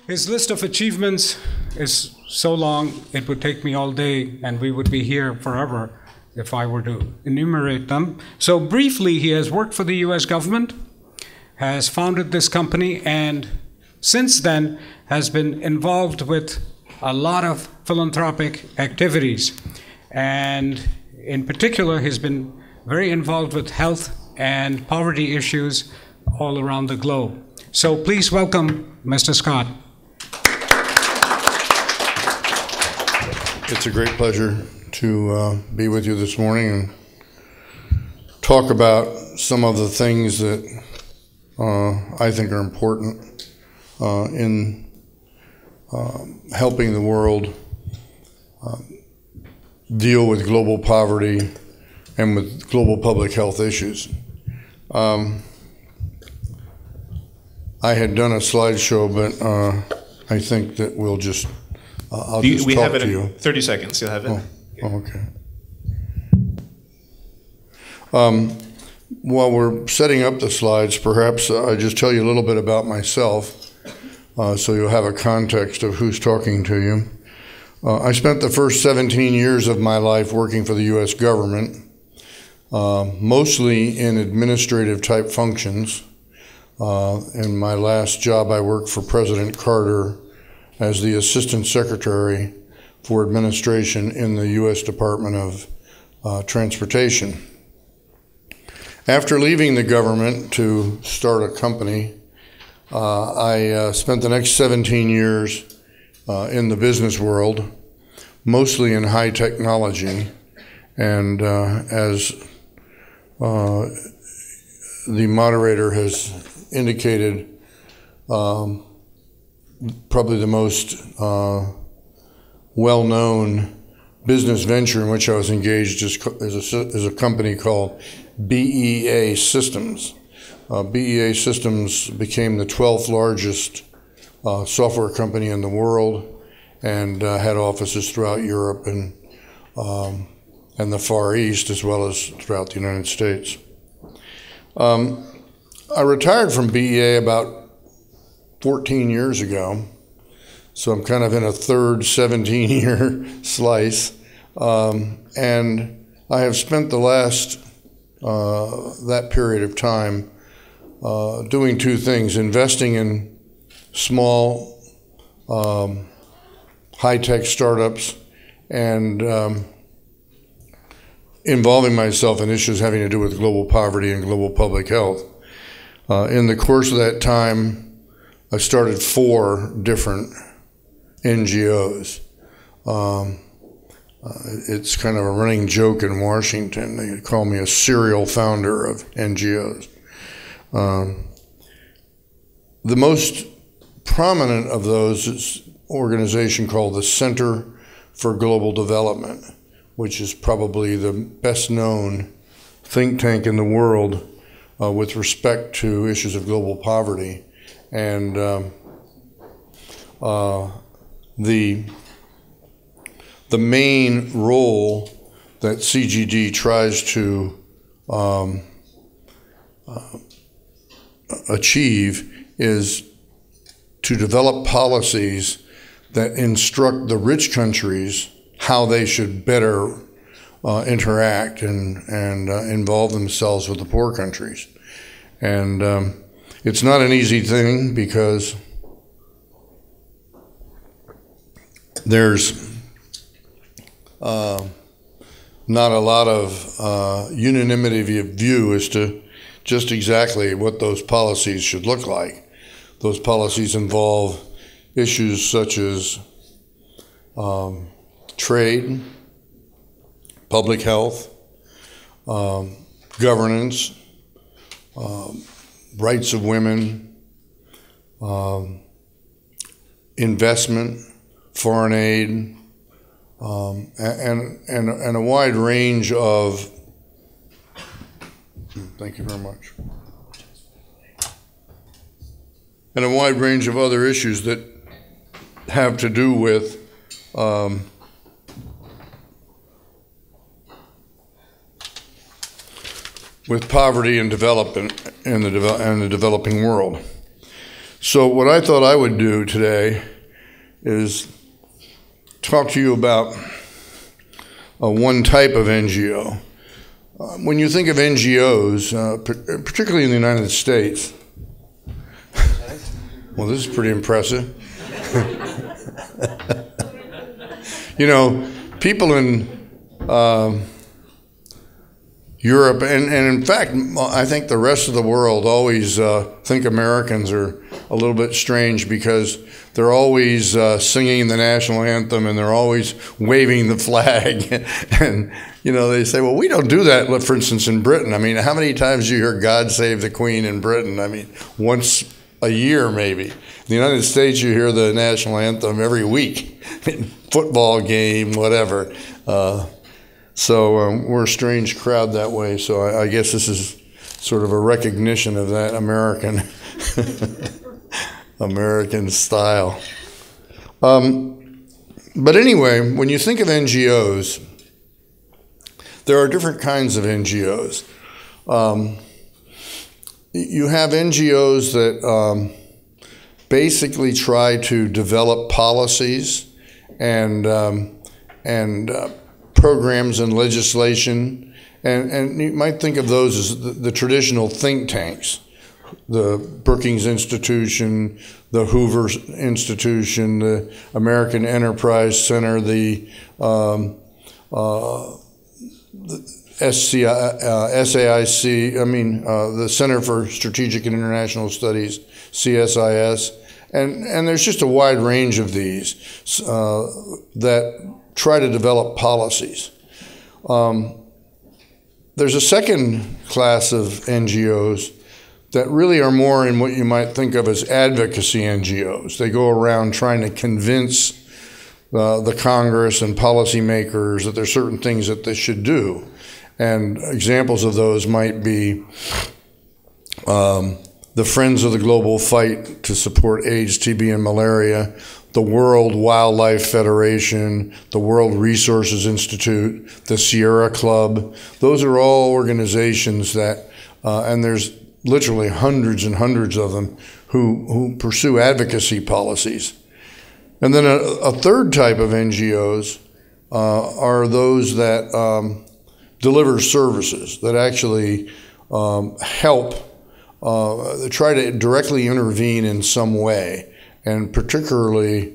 His list of achievements is so long, it would take me all day, and we would be here forever if I were to enumerate them. So briefly, he has worked for the US government, has founded this company, and since then has been involved with a lot of philanthropic activities. And in particular, he's been very involved with health and poverty issues all around the globe. So please welcome Mr. Scott. It's a great pleasure to be with you this morning and talk about some of the things that I think are important in helping the world deal with global poverty and with global public health issues. I had done a slideshow, but I think that we'll just I'll just we talk have it to you. in 30 seconds. You'll have it. Oh, okay. While we're setting up the slides, perhaps I just tell you a little bit about myself, so you'll have a context of who's talking to you. I spent the first 17 years of my life working for the U.S. government, mostly in administrative type functions. In my last job, I worked for President Carter as the Assistant Secretary for Administration in the U.S. Department of Transportation. After leaving the government to start a company, I spent the next 17 years in the business world, mostly in high technology, and as the moderator has indicated, probably the most well-known business venture in which I was engaged is a company called BEA Systems. BEA Systems became the 12th largest software company in the world and had offices throughout Europe and the Far East, as well as throughout the United States. I retired from BEA about 14 years ago, so I'm kind of in a third 17-year slice, and I have spent the last that period of time doing two things: investing in small high-tech startups and involving myself in issues having to do with global poverty and global public health. In the course of that time, I started 4 different NGOs. It's kind of a running joke in Washington. They call me a serial founder of NGOs. The most prominent of those is an organization called the Center for Global Development, which is probably the best known think tank in the world with respect to issues of global poverty. And the main role that CGD tries to achieve is to develop policies that instruct the rich countries how they should better interact and involve themselves with the poor countries. And it's not an easy thing because there's not a lot of unanimity of view as to just exactly what those policies should look like. Those policies involve issues such as trade, public health, governance, rights of women, investment, foreign aid, and a wide range of, thank you very much, and a wide range of other issues that have to do with poverty and development in the developing world. So what I thought I would do today is talk to you about one type of NGO. When you think of NGOs, particularly in the United States, well, this is pretty impressive. You know, people in Europe, and in fact, I think the rest of the world always think Americans are a little bit strange because they're always singing the national anthem and they're always waving the flag. And, you know, they say, well, we don't do that, for instance, in Britain. I mean, how many times do you hear God Save the Queen in Britain? I mean, once a year, maybe. In the United States, you hear the national anthem every week, football game, whatever. So we're a strange crowd that way. So I guess this is sort of a recognition of that American American style. But anyway, when you think of NGOs, there are different kinds of NGOs. You have NGOs that basically try to develop policies and programs and legislation, and you might think of those as the traditional think tanks, the Brookings Institution, the Hoover Institution, the American Enterprise Center, the SAIC, the Center for Strategic and International Studies, CSIS, and there's just a wide range of these that try to develop policies. There's a second class of NGOs that really are more in what you might think of as advocacy NGOs. They go around trying to convince the Congress and policymakers that there's certain things that they should do. And examples of those might be the Friends of the Global Fight to support AIDS, TB, and malaria, the World Wildlife Federation, the World Resources Institute, the Sierra Club. Those are all organizations that, and there's literally hundreds and hundreds of them, who pursue advocacy policies. And then a third type of NGOs are those that deliver services, that actually help, try to directly intervene in some way, and particularly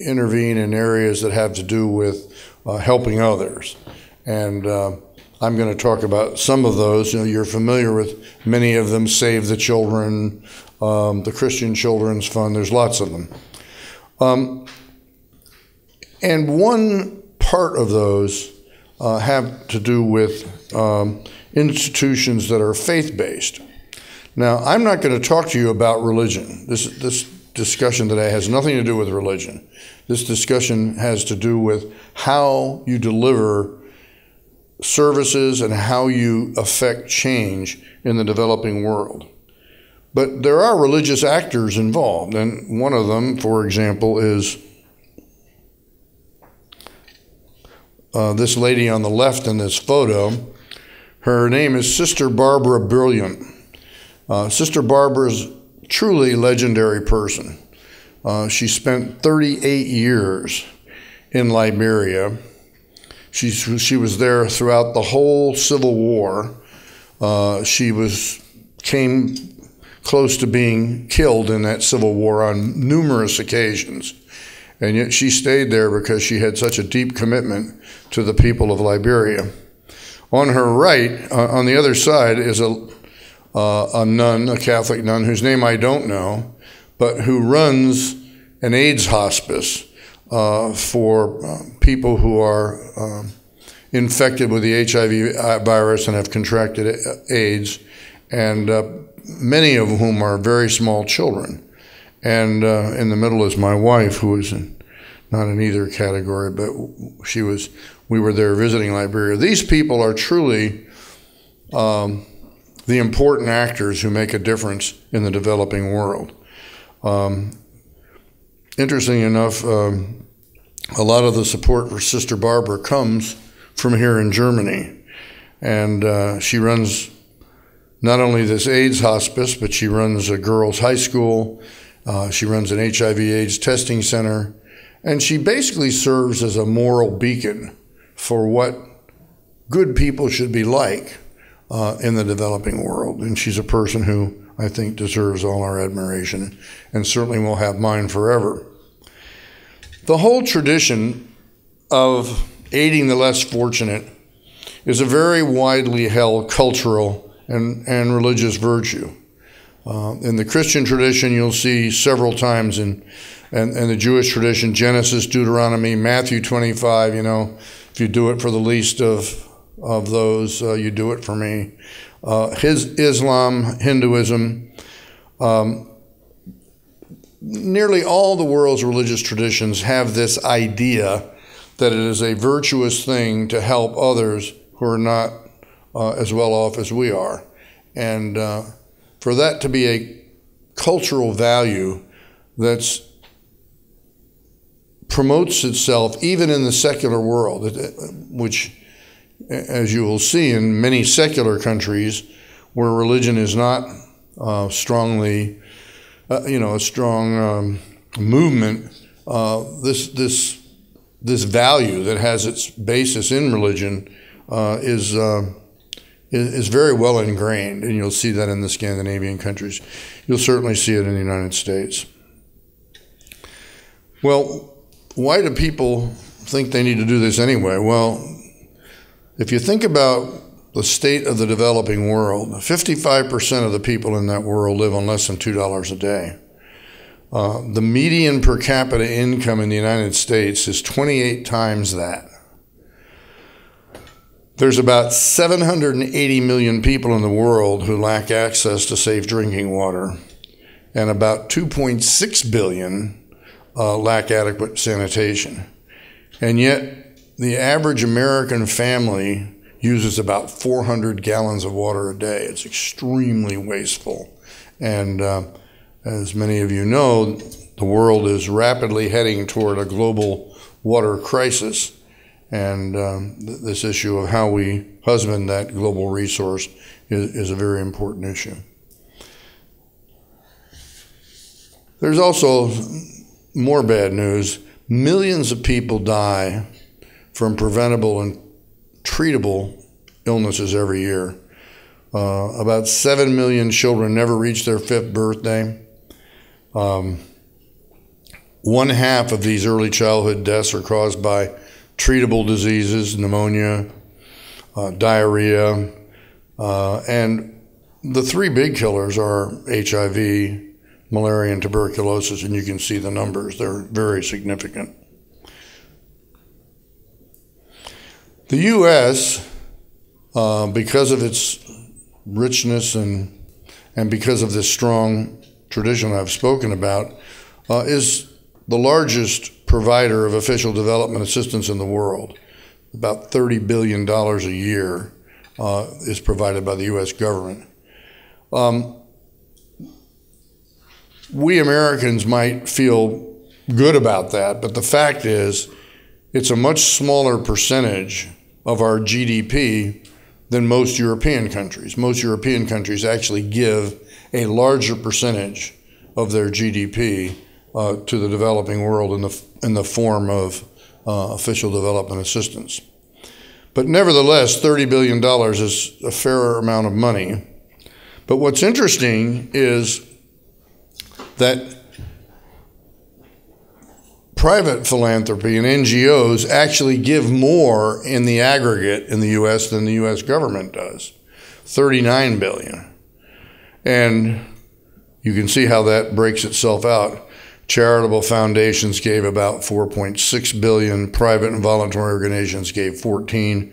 intervene in areas that have to do with helping others. And I'm going to talk about some of those. You know, you're familiar with many of them: Save the Children, the Christian Children's Fund. There's lots of them. And one part of those have to do with institutions that are faith-based. Now, I'm not going to talk to you about religion. This discussion today has nothing to do with religion. This discussion has to do with how you deliver services and how you affect change in the developing world. But there are religious actors involved, and one of them, for example, is this lady on the left in this photo. Her name is Sister Barbara Brilliant. Sister Barbara is a truly legendary person. She spent 38 years in Liberia. She was there throughout the whole Civil War. She came close to being killed in that Civil War on numerous occasions. And yet she stayed there because she had such a deep commitment to the people of Liberia. On her right, on the other side, is a nun, a Catholic nun, whose name I don't know, but who runs an AIDS hospice for people who are infected with the HIV virus and have contracted AIDS, and many of whom are very small children. And in the middle is my wife, who is not in either category, but we were there visiting Liberia. These people are truly the important actors who make a difference in the developing world. Interesting enough, a lot of the support for Sister Barbara comes from here in Germany. And she runs not only this AIDS hospice, but she runs a girls' high school. She runs an HIV/AIDS testing center. And she basically serves as a moral beacon for what good people should be like in the developing world. And she's a person who I think deserves all our admiration and certainly will have mine forever. The whole tradition of aiding the less fortunate is a very widely held cultural and religious virtue. In the Christian tradition, you'll see several times in the Jewish tradition, Genesis, Deuteronomy, Matthew 25, if you do it for the least of those, you do it for me. Islam, Hinduism, nearly all the world's religious traditions have this idea that it is a virtuous thing to help others who are not as well off as we are. And for that to be a cultural value that promotes itself even in the secular world, which, as you will see in many secular countries where religion is not strongly, a strong movement, this value that has its basis in religion is very well ingrained, and you'll see that in the Scandinavian countries. You'll certainly see it in the United States. Well, why do people think they need to do this anyway? Well, if you think about the state of the developing world, 55% of the people in that world live on less than $2 a day. The median per capita income in the United States is 28 times that. There's about 780 million people in the world who lack access to safe drinking water, and about 2.6 billion lack adequate sanitation. And yet, the average American family uses about 400 gallons of water a day. It's extremely wasteful. And as many of you know, the world is rapidly heading toward a global water crisis. And this issue of how we husband that global resource is a very important issue. There's also more bad news. Millions of people die from preventable and treatable illnesses every year. About 7 million children never reach their 5th birthday. 1/2 of these early childhood deaths are caused by treatable diseases, pneumonia, diarrhea, and the 3 big killers are HIV, malaria, and tuberculosis, and you can see the numbers. They're very significant. The U.S., because of its richness and because of this strong tradition I've spoken about, is the largest provider of official development assistance in the world. About $30 billion a year is provided by the U.S. government. We Americans might feel good about that, but the fact is it's a much smaller percentage of our GDP than most European countries. Most European countries actually give a larger percentage of their GDP to the developing world in the form of official development assistance. But nevertheless, $30 billion is a fair amount of money. But what's interesting is that private philanthropy and NGOs actually give more in the aggregate in the U.S. than the U.S. government does, $39 billion. And you can see how that breaks itself out. Charitable foundations gave about $4.6 billion, private and voluntary organizations gave $14,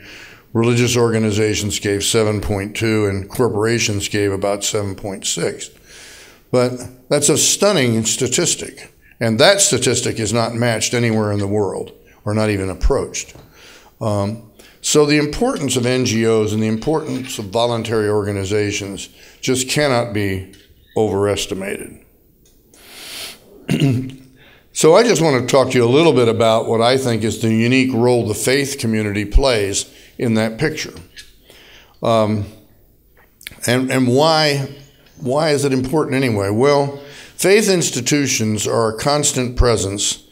religious organizations gave $7.2, and corporations gave about $7.6. But that's a stunning statistic. And that statistic is not matched anywhere in the world, or not even approached. So the importance of NGOs and the importance of voluntary organizations just cannot be overestimated. So I just want to talk to you a little bit about what I think is the unique role the faith community plays in that picture. And why is it important anyway? Well, faith institutions are a constant presence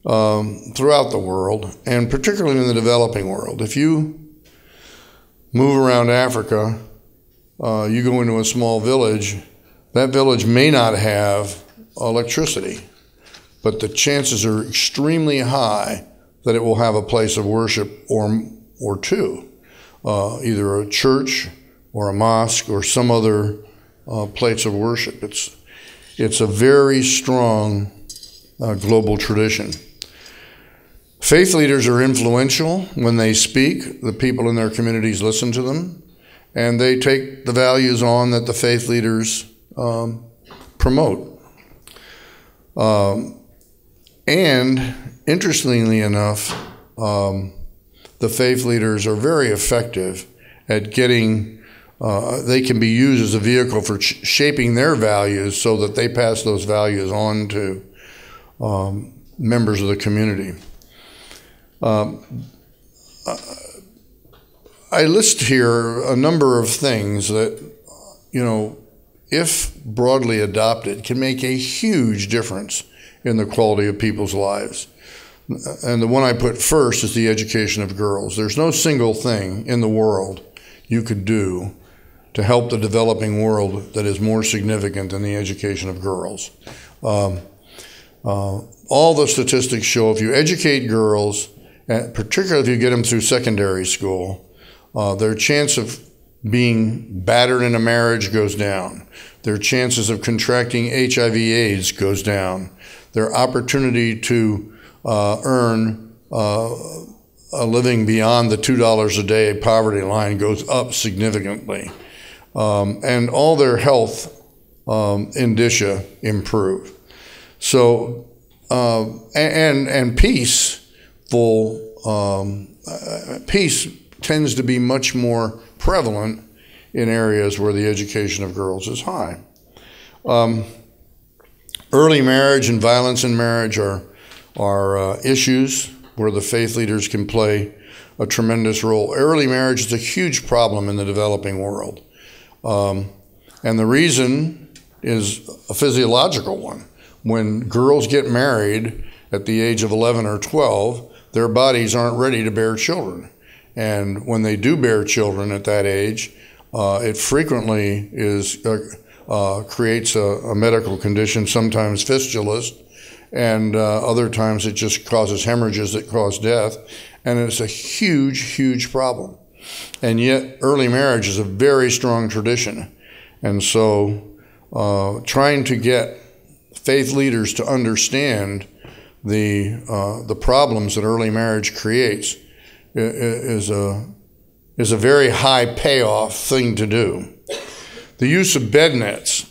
throughout the world, and particularly in the developing world. If you move around Africa, you go into a small village, that village may not have electricity, but the chances are extremely high that it will have a place of worship or two, either a church or a mosque or some other place of worship. It's a very strong global tradition. Faith leaders are influential. When they speak, the people in their communities listen to them, and they take the values on that the faith leaders promote. And interestingly enough, the faith leaders are very effective at getting, they can be used as a vehicle for shaping their values so that they pass those values on to members of the community. I list here a number of things that, if broadly adopted, can make a huge difference in the quality of people's lives. And the one I put first is the education of girls. There's no single thing in the world you could do to help the developing world that is more significant than the education of girls. All the statistics show if you educate girls, and particularly if you get them through secondary school, their chance of being battered in a marriage goes down. Their chances of contracting HIV/AIDS goes down. Their opportunity to earn a living beyond the $2 a day poverty line goes up significantly. And all their health indicia improve. So, and peace tends to be much more prevalent in areas where the education of girls is high. Early marriage and violence in marriage are issues where the faith leaders can play a tremendous role. Early marriage is a huge problem in the developing world. And the reason is a physiological one. When girls get married at the age of 11 or 12, their bodies aren't ready to bear children. And when they do bear children at that age, it frequently creates a medical condition, sometimes fistulas, and other times it just causes hemorrhages that cause death. And it's a huge, huge problem. And yet early marriage is a very strong tradition. And so trying to get faith leaders to understand the problems that early marriage creates is a very high payoff thing to do. The use of bed nets.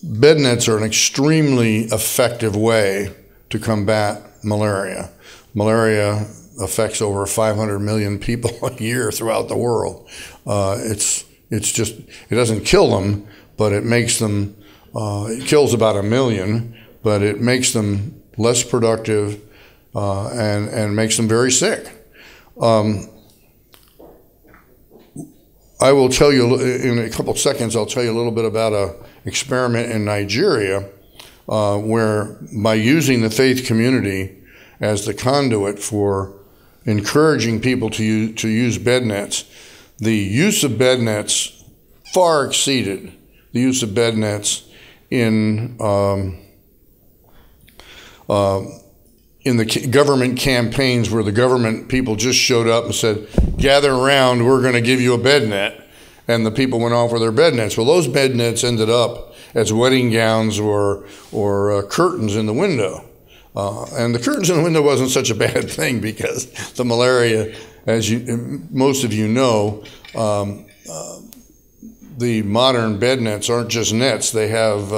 Bed nets are an extremely effective way to combat malaria. Malaria affects over 500 million people a year throughout the world. It doesn't kill them, but it makes them, it kills about 1 million, but it makes them less productive and makes them very sick. I will tell you, in a couple of seconds, I'll tell you a little bit about an experiment in Nigeria where by using the faith community as the conduit for encouraging people to use bed nets, the use of bed nets far exceeded the use of bed nets in the government campaigns where the government people just showed up and said, gather around, we're going to give you a bed net. And the people went off with their bed nets. Well, those bed nets ended up as wedding gowns or curtains in the window. And the curtains in the window wasn't such a bad thing because the malaria, as most of you know, the modern bed nets aren't just nets. They have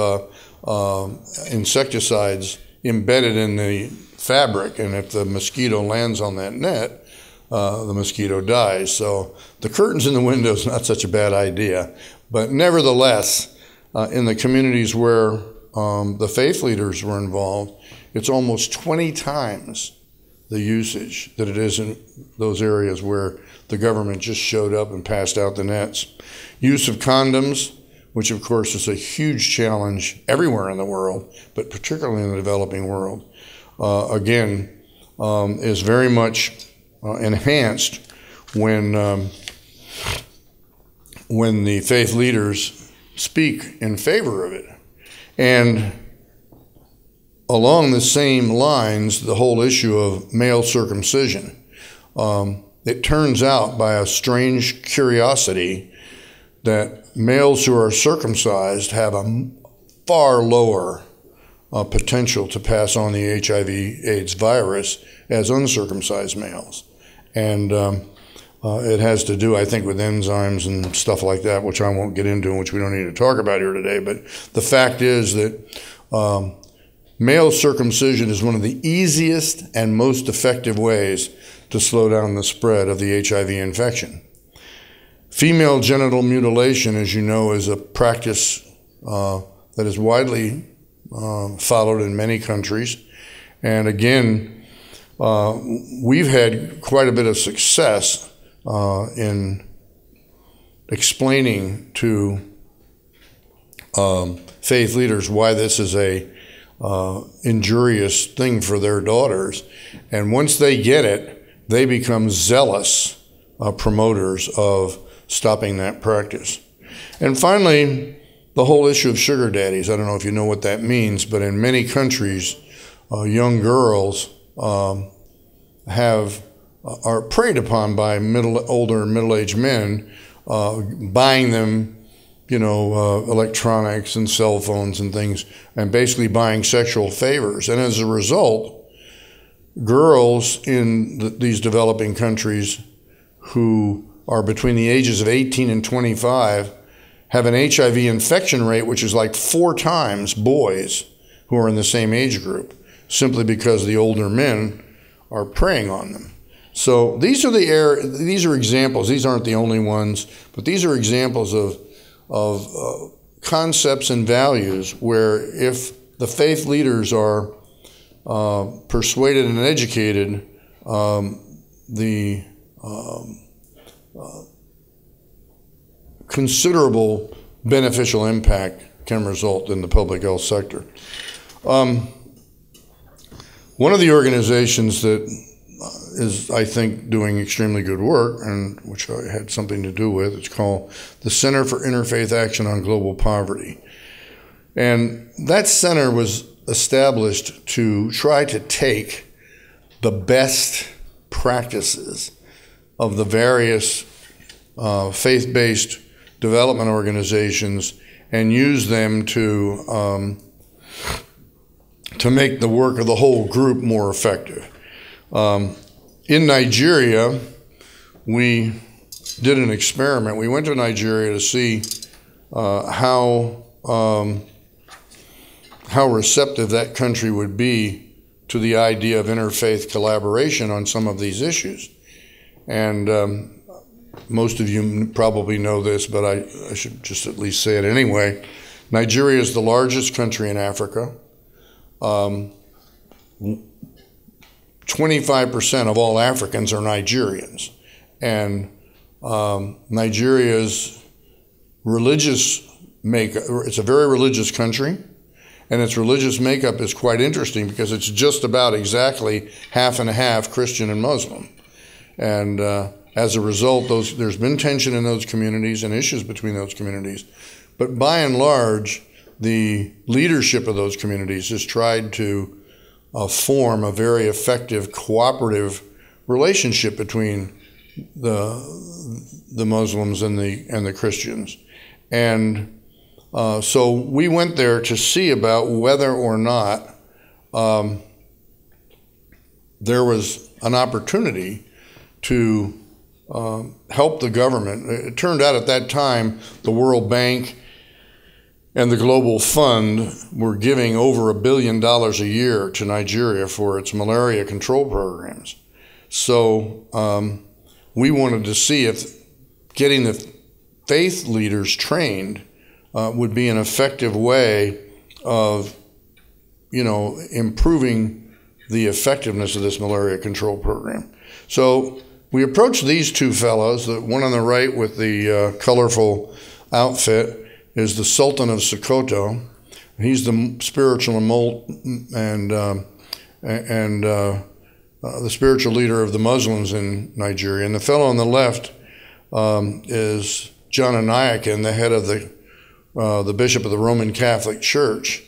insecticides embedded in the fabric, and if the mosquito lands on that net, the mosquito dies. So the curtains in the window is not such a bad idea. But nevertheless, in the communities where the faith leaders were involved, it's almost 20 times the usage that it is in those areas where the government just showed up and passed out the nets. Use of condoms, which of course is a huge challenge everywhere in the world, but particularly in the developing world, is very much enhanced when the faith leaders speak in favor of it. And along the same lines, the whole issue of male circumcision. It turns out, by a strange curiosity, that males who are circumcised have a far lower potential to pass on the HIV/AIDS virus as uncircumcised males. And it has to do, I think, with enzymes and stuff like that, which I won't get into and which we don't need to talk about here today. But the fact is that male circumcision is one of the easiest and most effective ways to slow down the spread of the HIV infection. Female genital mutilation, as you know, is a practice that is widely followed in many countries. And again, we've had quite a bit of success in explaining to faith leaders why this is a injurious thing for their daughters. And once they get it, they become zealous promoters of stopping that practice. And finally, the whole issue of sugar daddies. I don't know if you know what that means, but in many countries, young girls are preyed upon by older middle-aged men, buying them, electronics and cell phones and things, and basically buying sexual favors. And as a result, girls in these developing countries who are between the ages of 18 and 25 have an HIV infection rate which is like 4 times boys who are in the same age group, simply because the older men are preying on them. So these are examples. These aren't the only ones, but these are examples of concepts and values where, if the faith leaders are persuaded and educated, the considerable beneficial impact can result in the public health sector. One of the organizations that is, I think, doing extremely good work, and which I had something to do with, it's called the Center for Interfaith Action on Global Poverty. And that center was established to try to take the best practices of the various faith-based development organizations and use them to make the work of the whole group more effective. In Nigeria, we did an experiment. We went to Nigeria to see how receptive that country would be to the idea of interfaith collaboration on some of these issues. And most of you probably know this, but I should just at least say it anyway. Nigeria is the largest country in Africa. 25% of all Africans are Nigerians. And Nigeria's religious makeup, it's a very religious country, and its religious makeup is quite interesting because it's just about exactly half and half Christian and Muslim. And as a result, there's been tension in those communities and issues between those communities. But by and large, the leadership of those communities has tried to form a very effective cooperative relationship between the Muslims and the Christians. And so we went there to see about whether or not there was an opportunity to help the government. It turned out at that time the World Bank and the Global Fund were giving over $1 billion a year to Nigeria for its malaria control programs. So we wanted to see if getting the faith leaders trained would be an effective way of, improving the effectiveness of this malaria control program. So we approached these two fellows. The one on the right with the colorful outfit is the Sultan of Sokoto. He's the spiritual and the spiritual leader of the Muslims in Nigeria. And the fellow on the left is John Anayakin, the head of the bishop of the Roman Catholic Church.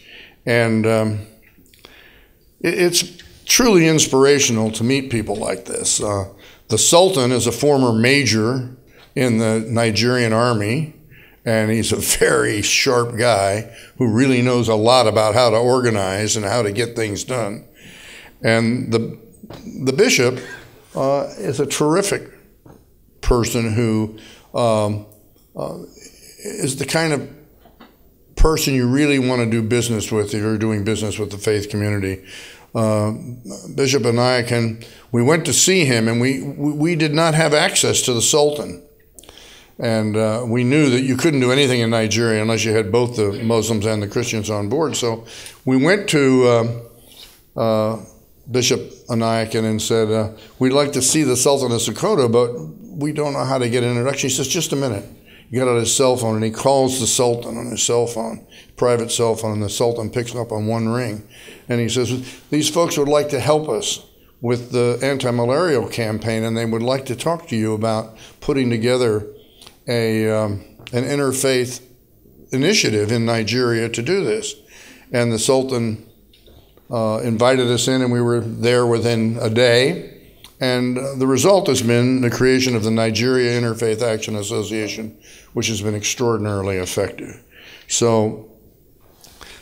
And it's truly inspirational to meet people like this. The Sultan is a former major in the Nigerian army, and he's a very sharp guy who really knows a lot about how to organize and how to get things done. And the bishop is a terrific person who is the kind of person you really want to do business with if you're doing business with the faith community. Bishop Anayakin, we went to see him, and we did not have access to the Sultan. And we knew that you couldn't do anything in Nigeria unless you had both the Muslims and the Christians on board. So we went to Bishop Anayakin and said, we'd like to see the Sultan of Sokoto, but we don't know how to get an introduction. He says, just a minute. He got out his cell phone and he calls the Sultan on his cell phone, private cell phone, and the Sultan picks up on one ring. And he says, these folks would like to help us with the anti-malarial campaign, and they would like to talk to you about putting together an interfaith initiative in Nigeria to do this. And the Sultan invited us in, and we were there within a day. And the result has been the creation of the Nigeria Interfaith Action Association, which has been extraordinarily effective. So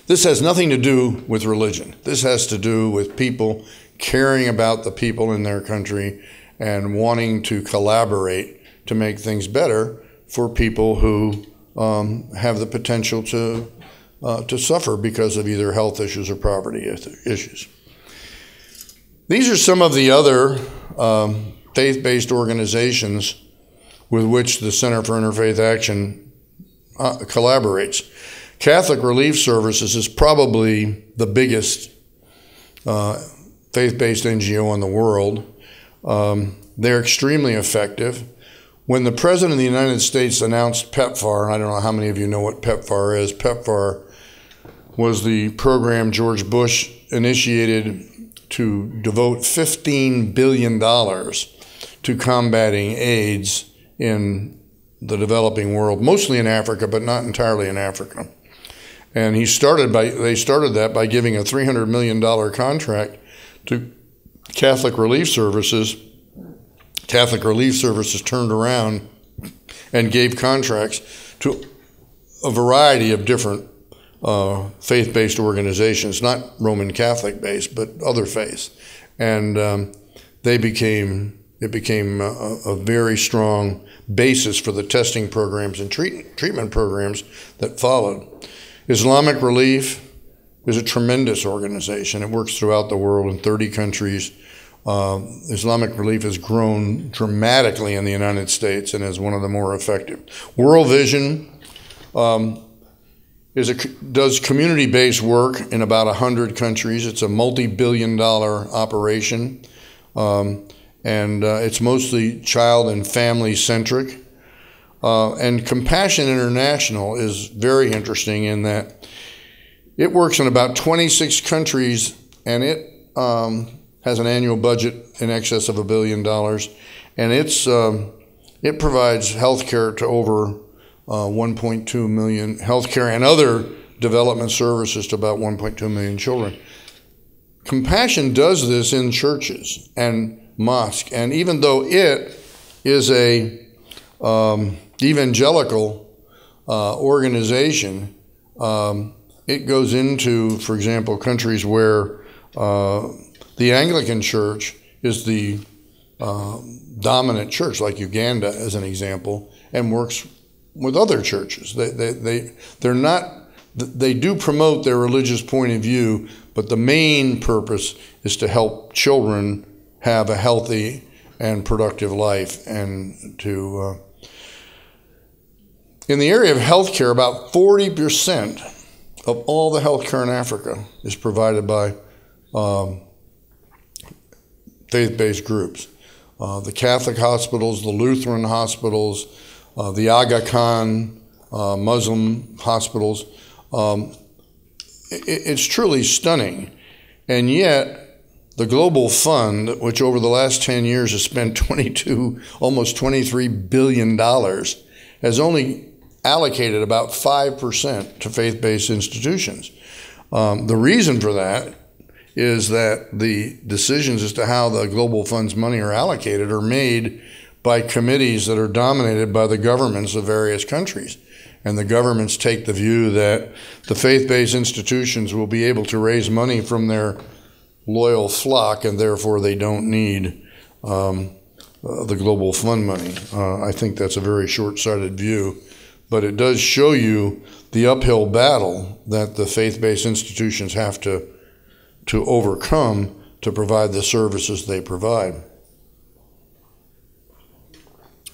this has nothing to do with religion. This has to do with people caring about the people in their country and wanting to collaborate to make things better for people who have the potential to suffer because of either health issues or poverty issues. These are some of the other faith-based organizations with which the Center for Interfaith Action collaborates. Catholic Relief Services is probably the biggest faith-based NGO in the world. They're extremely effective. When the President of the United States announced PEPFAR, and I don't know how many of you know what PEPFAR is, PEPFAR was the program George Bush initiated to devote $15 billion to combating AIDS in the developing world, mostly in Africa, but not entirely in Africa. And they started that by giving a $300 million contract to Catholic Relief Services. Catholic Relief Services turned around and gave contracts to a variety of different faith-based organizations, not Roman Catholic-based, but other faiths. And it became a very strong basis for the testing programs and treatment programs that followed. Islamic Relief is a tremendous organization. It works throughout the world in 30 countries. Islamic Relief has grown dramatically in the United States and is one of the more effective. World Vision does community-based work in about 100 countries. It's a multi-billion-dollar operation, and it's mostly child and family-centric. And Compassion International is very interesting in that it works in about 26 countries, and it has an annual budget in excess of $1 billion, and it provides health care to over 1.2 million healthcare and other development services to about 1.2 million children. Compassion does this in churches and mosques, and even though it is a evangelical organization, it goes into, for example, countries where the Anglican Church is the dominant church, like Uganda as an example, and works with other churches. They do promote their religious point of view, but the main purpose is to help children have a healthy and productive life. And to in the area of healthcare, about 40% of all the healthcare in Africa is provided by faith-based groups. The Catholic hospitals, the Lutheran hospitals, the Aga Khan Muslim hospitals. It's truly stunning. And yet, the Global Fund, which over the last 10 years has spent almost $23 billion, has only allocated about 5% to faith-based institutions. The reason for that is that the decisions as to how the Global Fund's money are allocated are made by committees that are dominated by the governments of various countries. And the governments take the view that the faith-based institutions will be able to raise money from their loyal flock, and therefore they don't need the Global Fund money. I think that's a very short-sighted view, but it does show you the uphill battle that the faith-based institutions have to overcome to provide the services they provide.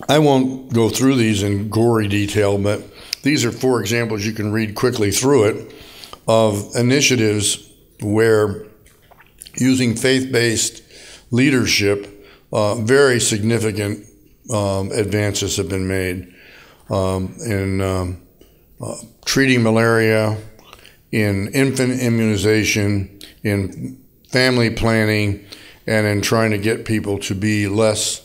I won't go through these in gory detail, but these are 4 examples, you can read quickly through it, of initiatives where using faith-based leadership, very significant advances have been made in treating malaria, in infant immunization, in family planning, and in trying to get people to be less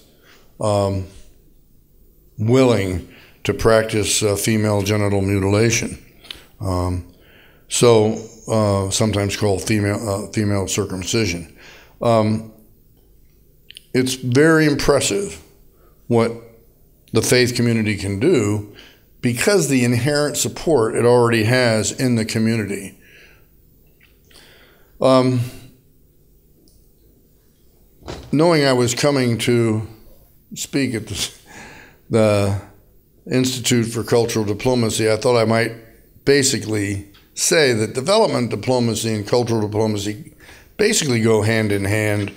willing to practice female genital mutilation. Sometimes called female circumcision. It's very impressive what the faith community can do because the inherent support it already has in the community. Knowing I was coming to speak at the Institute for Cultural Diplomacy, I thought I might basically say that development diplomacy and cultural diplomacy basically go hand in hand.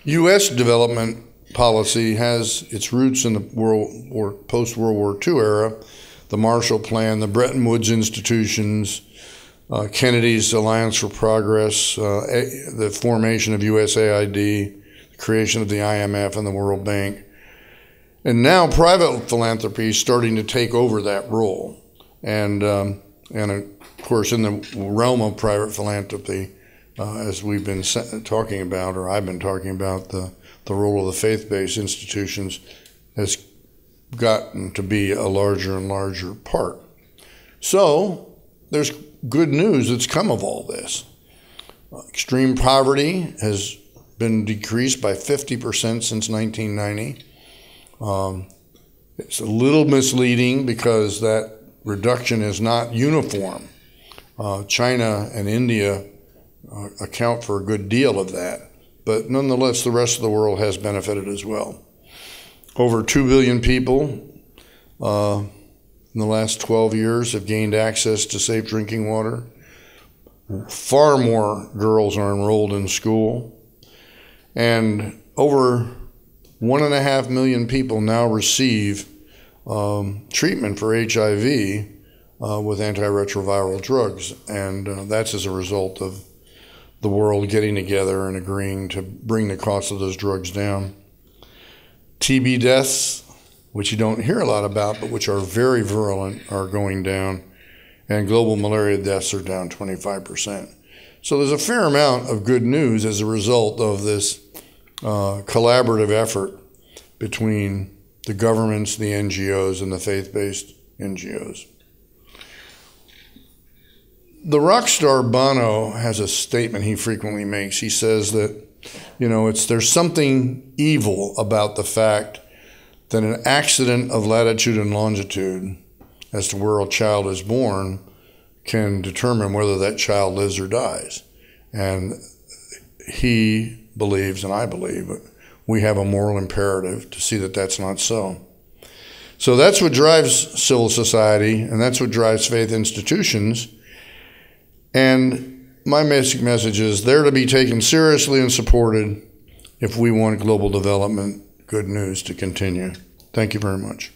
U.S. development policy has its roots in the post-World War II era, the Marshall Plan, the Bretton Woods institutions, Kennedy's Alliance for Progress, the formation of USAID, the creation of the IMF and the World Bank. And now private philanthropy is starting to take over that role. And of course, in the realm of private philanthropy, as we've been talking about, or I've been talking about, the role of the faith-based institutions has gotten to be a larger and larger part. So there's good news that's come of all this. Extreme poverty has been decreased by 50% since 1990. It's a little misleading because that reduction is not uniform. China and India account for a good deal of that, but nonetheless, the rest of the world has benefited as well. Over 2 billion people in the last 12 years have gained access to safe drinking water. Far more girls are enrolled in school, and over 1.5 million people now receive treatment for HIV with antiretroviral drugs, and that's as a result of the world getting together and agreeing to bring the cost of those drugs down. TB deaths, which you don't hear a lot about, but which are very virulent, are going down, and global malaria deaths are down 25%. So there's a fair amount of good news as a result of this collaborative effort between the governments, the NGOs, and the faith-based NGOs. The rock star Bono has a statement he frequently makes. He says that, there's something evil about the fact that an accident of latitude and longitude as to where a child is born can determine whether that child lives or dies. And he believes, and I believe, we have a moral imperative to see that that's not so. So that's what drives civil society, and that's what drives faith institutions. And my basic message is they're to be taken seriously and supported if we want global development good news to continue. Thank you very much.